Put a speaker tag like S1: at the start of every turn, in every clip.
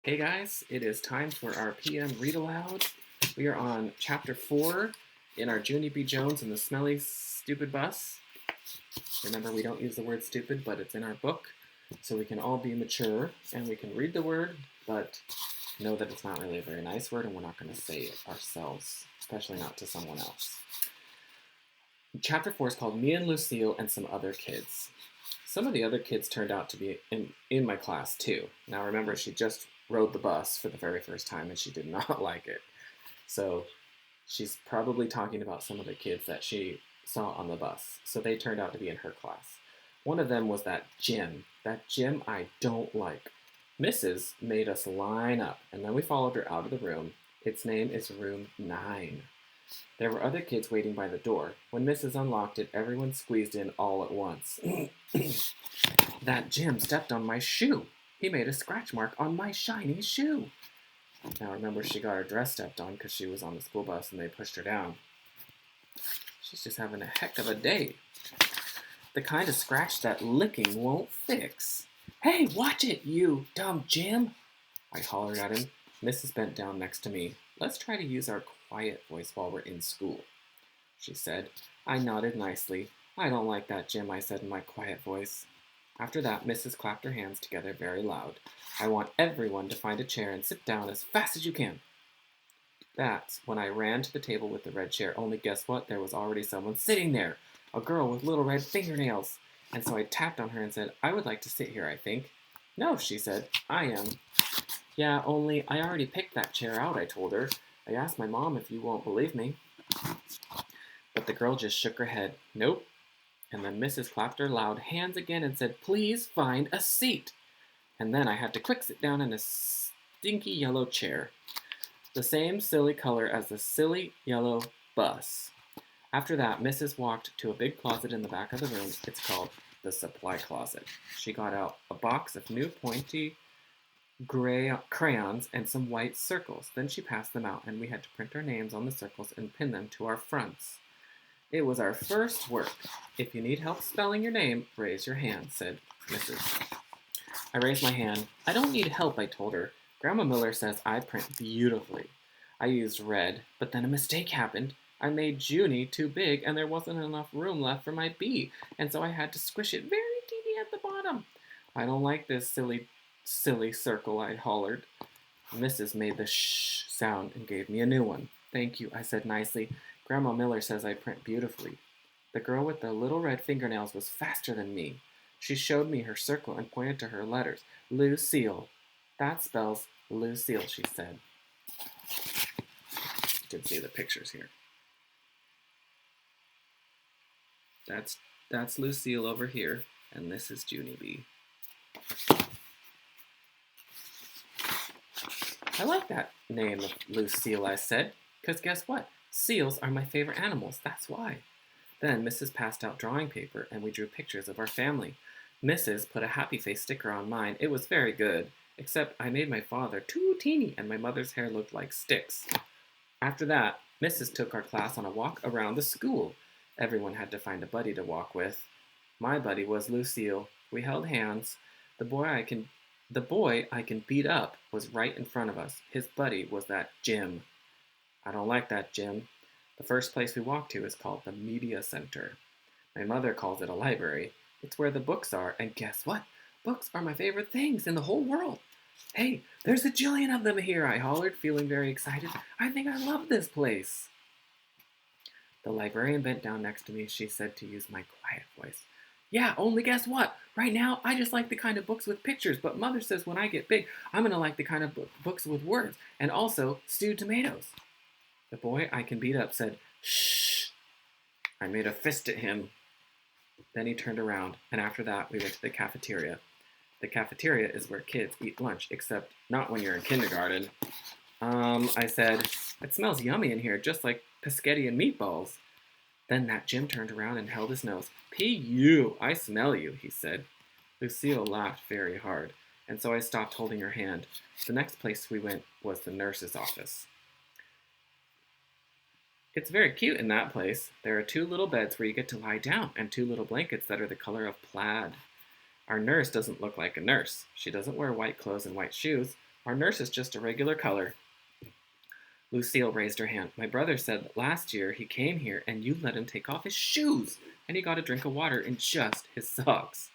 S1: Hey guys, it is time for our PM Read Aloud. We are on Chapter 4 in our Junie B. Jones and the Smelly Stupid Bus. Remember, we don't use the word stupid, but it's in our book, so we can all be mature and we can read the word, but know that it's not really a very nice word and we're not going to say it ourselves, especially not to someone else. Chapter 4 is called Me and Lucille and Some Other Kids. Some of the other kids turned out to be in my class too. Now remember, she just rode the bus for the very first time and she did not like it. So she's probably talking about some of the kids that she saw on the bus. So they turned out to be in her class. One of them was that Jim. That Jim I don't like. Mrs. made us line up and then we followed her out of the room. Its name is room 9. There were other kids waiting by the door. When Mrs. unlocked it, everyone squeezed in all at once. That Jim stepped on my shoe. He made a scratch mark on my shiny shoe. Now remember, she got her dress stepped on because she was on the school bus and they pushed her down. She's just having a heck of a day. The kind of scratch that licking won't fix. Hey, watch it, you dumb Jim! I hollered at him. Mrs. bent down next to me. Let's try to use our quiet voice while we're in school, she said. I nodded nicely. I don't like that, Jim, I said in my quiet voice. After that, Mrs. clapped her hands together very loud. I want everyone to find a chair and sit down as fast as you can. That's when I ran to the table with the red chair, only guess what? There was already someone sitting there, a girl with little red fingernails. And so I tapped on her and said, I would like to sit here, I think. No, she said, I am. Yeah, only I already picked that chair out, I told her. I asked my mom if you won't believe me. But the girl just shook her head. Nope. And then Mrs. clapped her loud hands again and said, please find a seat. And then I had to quick sit down in a stinky yellow chair. The same silly color as the silly yellow bus. After that, Mrs. walked to a big closet in the back of the room. It's called the supply closet. She got out a box of new pointy gray crayons and some white circles. Then she passed them out and we had to print our names on the circles and pin them to our fronts. It was our first work. If you need help spelling your name, raise your hand, said Mrs. I raised my hand. I don't need help, I told her. Grandma Miller says I print beautifully. I used red, but then a mistake happened. I made Junie too big and there wasn't enough room left for my B, and so I had to squish it very teeny at the bottom. I don't like this silly circle, I hollered. Mrs. made the shh sound and gave me a new one. Thank you, I said nicely. Grandma Miller says I print beautifully. The girl with the little red fingernails was faster than me. She showed me her circle and pointed to her letters. Lucille. That spells Lucille, she said. You can see the pictures here. That's Lucille over here, and this is Junie B. I like that name of Lucille, I said, because guess what? Seals are my favorite animals, that's why. Then Mrs. passed out drawing paper, and we drew pictures of our family. Mrs. put a happy face sticker on mine. It was very good, except I made my father too teeny, and my mother's hair looked like sticks. After that, Mrs. took our class on a walk around the school. Everyone had to find a buddy to walk with. My buddy was Lucille. We held hands. The boy I can beat up was right in front of us. His buddy was that Jim. I don't like that Jim. The first place we walked to is called the Media Center. My mother calls it a library. It's where the books are, and guess what? Books are my favorite things in the whole world. Hey, there's a jillion of them here, I hollered, feeling very excited. I think I love this place. The librarian bent down next to me. She said to use my quiet voice. Yeah, only guess what? Right now, I just like the kind of books with pictures, but Mother says when I get big, I'm going to like the kind of books with words, and also stewed tomatoes. The boy I can beat up said, shh. I made a fist at him. Then he turned around, and after that, we went to the cafeteria. The cafeteria is where kids eat lunch, except not when you're in kindergarten. I said, it smells yummy in here, just like pescetti and meatballs. Then that Jim turned around and held his nose. P.U., I smell you, he said. Lucille laughed very hard, and so I stopped holding her hand. The next place we went was the nurse's office. It's very cute in that place. There are 2 little beds where you get to lie down and 2 little blankets that are the color of plaid. Our nurse doesn't look like a nurse. She doesn't wear white clothes and white shoes. Our nurse is just a regular color. Lucille raised her hand. My brother said that last year he came here and you let him take off his shoes, and he got a drink of water in just his socks.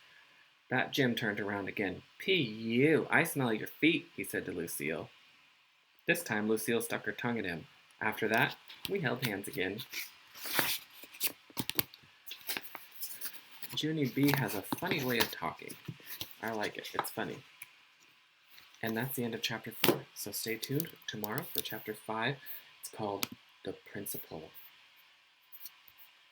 S1: That Jim turned around again. P.U., I smell your feet, he said to Lucille. This time Lucille stuck her tongue at him. After that, we held hands again. Junie B has a funny way of talking. I like it. It's funny. And that's the end of chapter 4. So stay tuned tomorrow for chapter 5. It's called The Principle.